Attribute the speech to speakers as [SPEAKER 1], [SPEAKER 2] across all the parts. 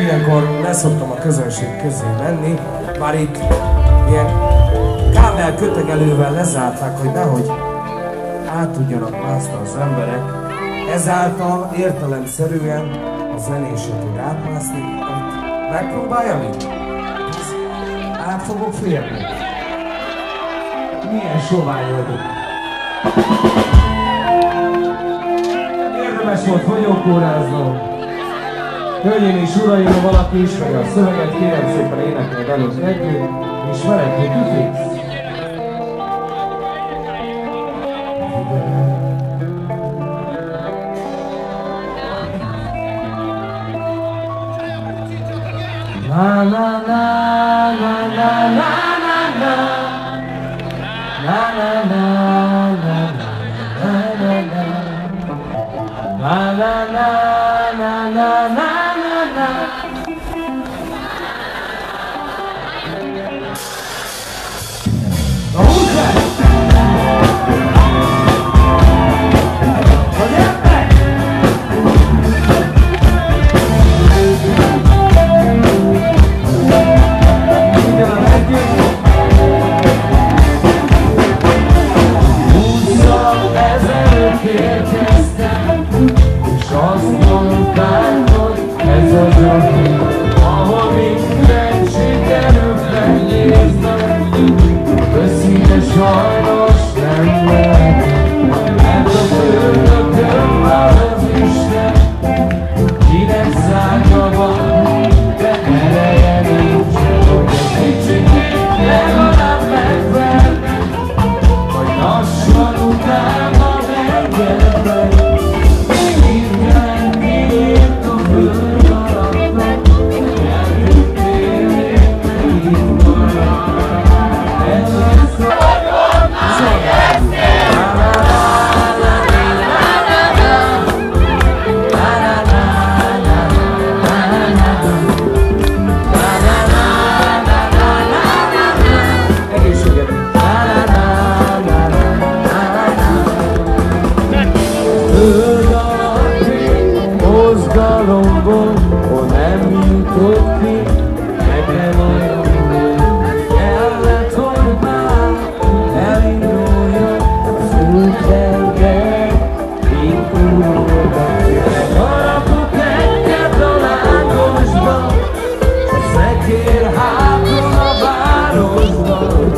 [SPEAKER 1] ilyenkor leszoktam a közönség közé menni, már itt ilyen kábel kötegelővel lezárták, hogy nehogy át tudjanak mászni az emberek. Ezáltal értelemszerűen a zenésre tud átmászni. Megpróbálja mit? Át fogok férni. Milyen sovány vagyok. Érdemes volt fogyókóráznom. Hölgyeim és uraim, ha valaki ismeri a szöveget, kérem szépen énekelj velünk együtt, és veled tüfész. La la la la la la la la la la la la la la la. Sajnos nem lehet, mert a földökön van az Isten, kinek szárnya van, de ereje nincs, hogy egy kicsit legalább megverne, vagy lassan utána megjelenne. Minden miért a föld alatt, jelentünk élén megint marad. Mozgalomból, hol nem jutott ki, nekem olyan kellett, hogy már elinduljon, fölkeljen, indulóban. Harapok egyet a lángosba, a szekér hátul a városban.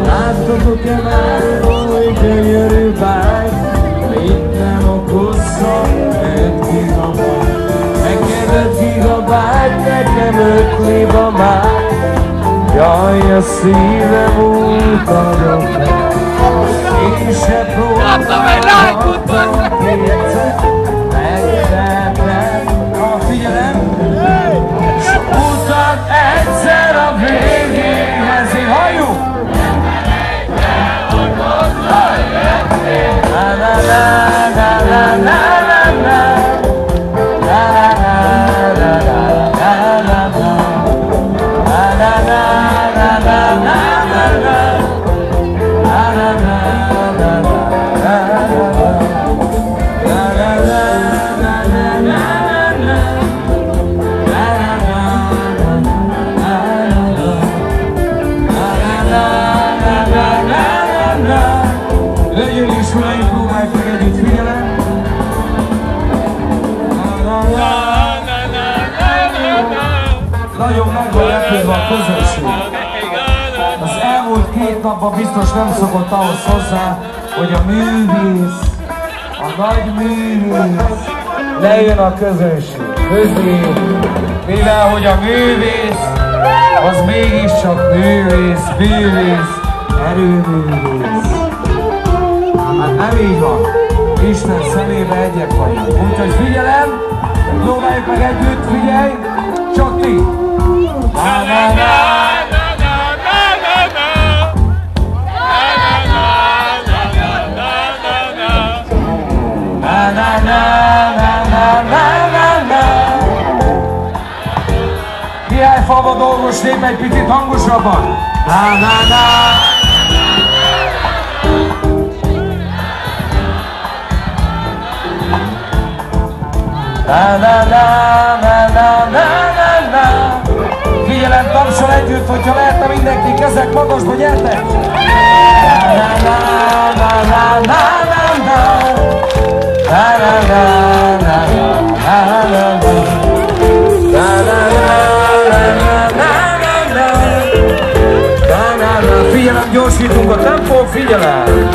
[SPEAKER 1] Láttatok-e már oly gyönyörű bájt, itt nem okozza 5 gigabyte. Nekem 5 gigabyte, nekem 5 liba már. Jaj, a szívem úgy adom meg. Én se próbáltam kétszer, megtehetem. Ha figyelem, s utat egyszer a végéhez. Én halljuk! La la la la la la la. Legyen is uraim, próbálj meg együtt, figyelem! Nagyon meg van lepődve a közönség. Az elmúlt 2 napban biztos nem szokott ahhoz hozzá, hogy a művész, a nagy művész lejön a közönség közé, mivel hogy a művész az mégiscsak művész, erőművész. Hát nem így van. Isten szemébe egyek vagyunk. Úgyhogy figyelem, próbáljuk meg együtt, figyelj, csak ti! Hiányfalva dolgosnék egy picit hangosabban. La la la la la la la. Azzal együtt, hogyha lehetne mindenki kezek magasba, gyertek! Figyelem, gyorsítunk a tempó, figyelem!